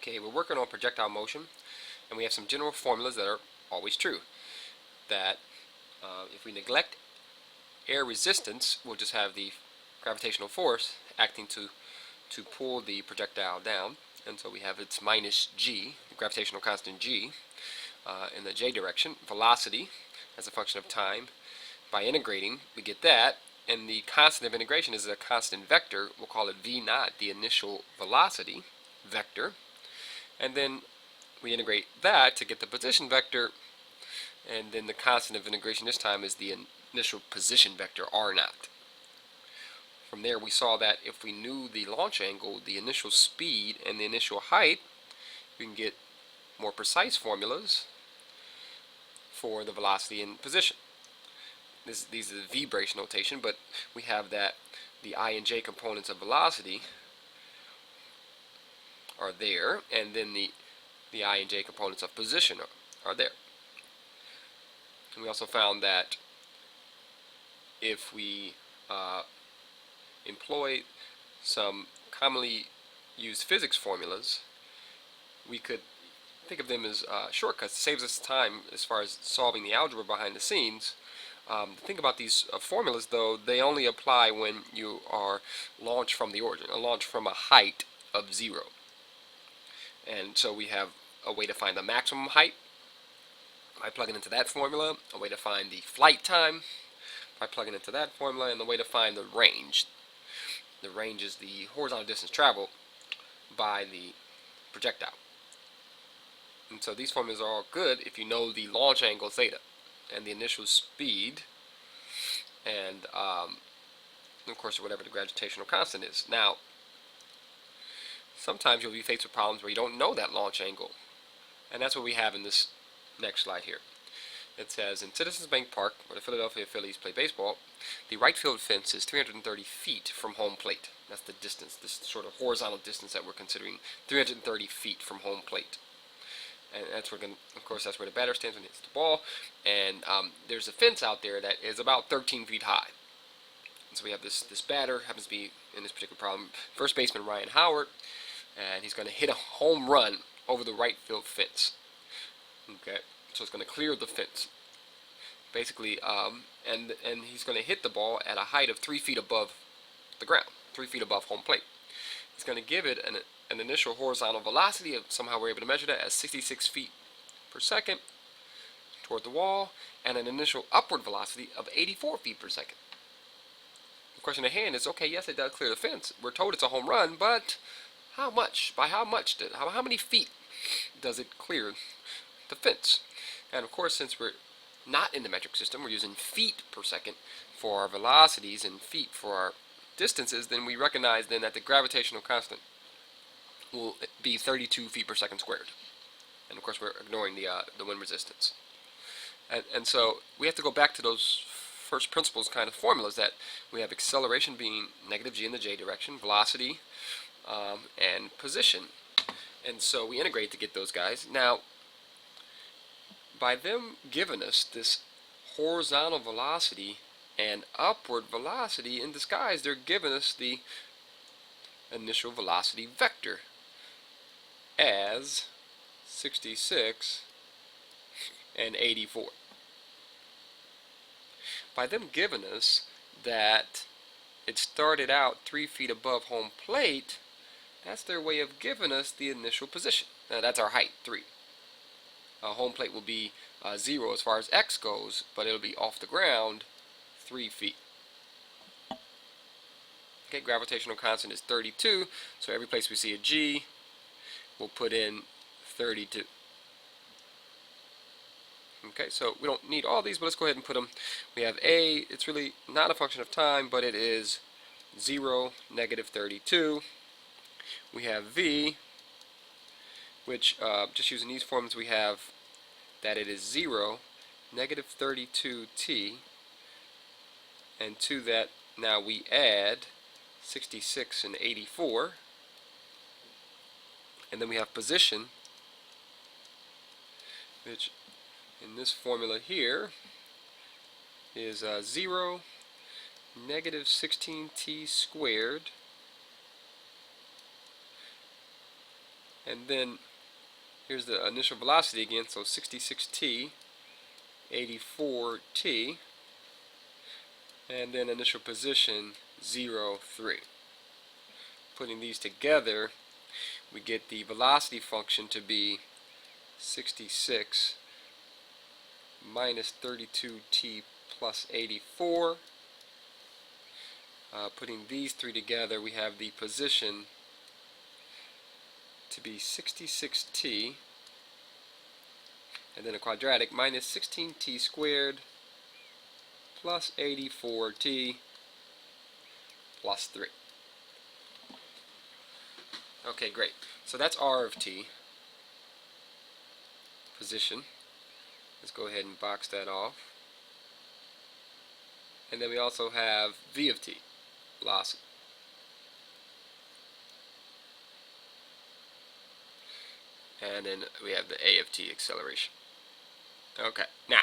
Okay, we're working on projectile motion, and we have some general formulas that are always true. That if we neglect air resistance, we'll just have the gravitational force acting to pull the projectile down, and so we have its minus g, the gravitational constant g, in the j direction. Velocity as a function of time. By integrating, we get that, and the constant of integration is a constant vector. We'll call it v naught, the initial velocity vector. And then we integrate that to get the position vector, and then the constant of integration this time is the initial position vector r naught. From there we saw that if we knew the launch angle, the initial speed, and the initial height, we can get more precise formulas for the velocity and position. These are the v-brace notation, but we have that the I and j components of velocity are there, and then the I and j components of position are there. And we also found that if we employ some commonly used physics formulas, we could think of them as shortcuts. It saves us time as far as solving the algebra behind the scenes. The thing about these formulas, though, they only apply when you are launched from the origin, or launched from a height of 0. And so we have a way to find the maximum height by plugging into that formula, a way to find the flight time by plugging into that formula, and the way to find the range. The range is the horizontal distance traveled by the projectile. And so these formulas are all good if you know the launch angle theta and the initial speed, and of course whatever the gravitational constant is. Now, sometimes you'll be faced with problems where you don't know that launch angle, and that's what we have in this next slide here. It says, in Citizens Bank Park, where the Philadelphia Phillies play baseball, the right field fence is 330 feet from home plate. That's the distance, this sort of horizontal distance that we're considering, 330 feet from home plate. And that's where, of course, that's where the batter stands when he hits the ball. And there's a fence out there that is about 13 feet high. And so we have this batter, happens to be, in this particular problem, first baseman Ryan Howard, and he's going to hit a home run over the right field fence. Okay, so it's going to clear the fence, basically, and he's going to hit the ball at a height of 3 feet above the ground, 3 feet above home plate. He's going to give it an initial horizontal velocity of, somehow we're able to measure that as 66 feet per second toward the wall, and an initial upward velocity of 84 feet per second. The question at hand is, okay, yes, it does clear the fence. We're told it's a home run, but how much? By how much? How many feet does it clear the fence? And of course, since we're not in the metric system, we're using feet per second for our velocities and feet for our distances, then we recognize then that the gravitational constant will be 32 feet per second squared. And of course we're ignoring the wind resistance. And so we have to go back to those first principles kind of formulas, that we have acceleration being negative g in the j direction, velocity, and position. And so we integrate to get those guys. Now, by them giving us this horizontal velocity and upward velocity, in disguise they're giving us the initial velocity vector as 66 and 84. By them giving us that it started out 3 feet above home plate, that's their way of giving us the initial position. Now that's our height, 3. Home plate will be 0 as far as x goes, but it'll be off the ground 3 feet. Okay, gravitational constant is 32, so every place we see a g, we'll put in 32. Okay, so we don't need all these, but let's go ahead and put them. We have a, it's really not a function of time, but it is 0, negative 32. We have v, which, just using these forms, we have that it is 0, negative 32t, and to that now we add 66 and 84, and then we have position, which in this formula here is 0, negative 16t squared And then here's the initial velocity again, so 66t, 84t, and then initial position 0, 3. Putting these together, we get the velocity function to be 66 minus 32t plus 84. Putting these three together, we have the position to be 66t, and then a quadratic minus 16t squared plus 84t plus 3. Okay, great. So that's r of t, position. Let's go ahead and box that off. And then we also have v of t, velocity. And then we have the a of t, acceleration. Okay, now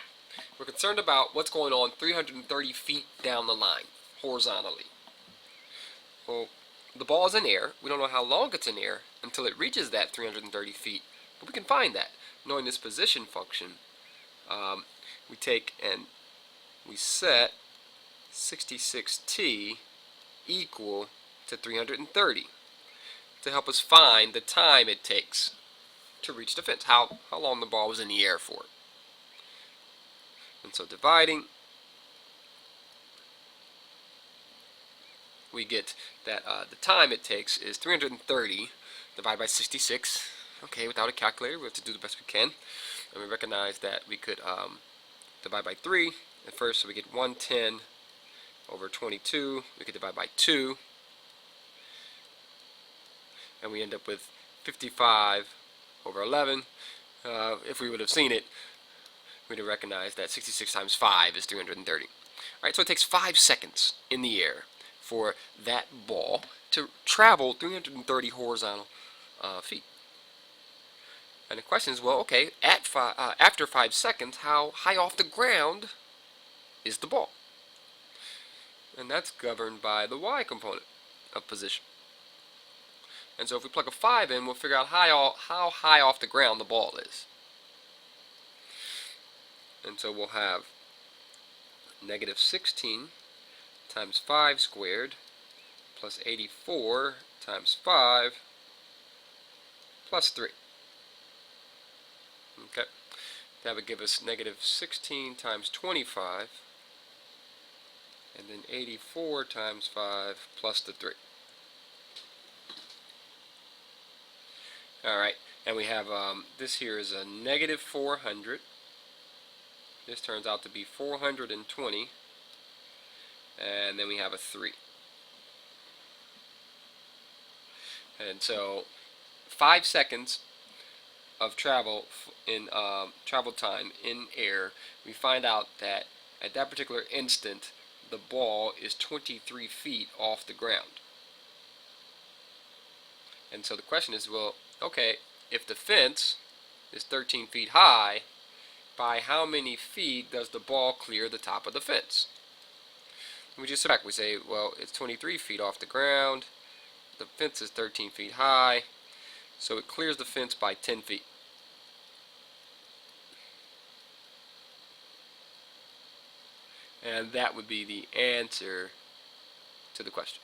we're concerned about what's going on 330 feet down the line, horizontally. Well, the ball is in air. We don't know how long it's in air until it reaches that 330 feet, but we can find that. Knowing this position function, we take and we set 66t equal to 330 to help us find the time it takes to reach the fence, how long the ball was in the air for. And so dividing, we get that the time it takes is 330 divided by 66. Okay, without a calculator, we have to do the best we can. And we recognize that we could divide by 3 at first, so we get 110 over 22. We could divide by 2, and we end up with 55 over 11. If we would have seen it, we'd have recognized that 66 times 5 is 330. Alright, so it takes 5 seconds in the air for that ball to travel 330 horizontal feet. And the question is, well, okay, after 5 seconds, how high off the ground is the ball? And that's governed by the y component of position. And so if we plug a 5 in, we'll figure out how high off the ground the ball is. And so we'll have negative 16 times 5 squared plus 84 times 5 plus 3. Okay, that would give us negative 16 times 25, and then 84 times 5 plus the 3. Alright, and we have this here is a negative 400. This turns out to be 420, and then we have a 3. And so 5 seconds of travel in travel time in air, we find out that at that particular instant the ball is 23 feet off the ground. And so the question is, well, okay, if the fence is 13 feet high, by how many feet does the ball clear the top of the fence? We just subtract. We say, well, it's 23 feet off the ground, the fence is 13 feet high, so it clears the fence by 10 feet. And that would be the answer to the question.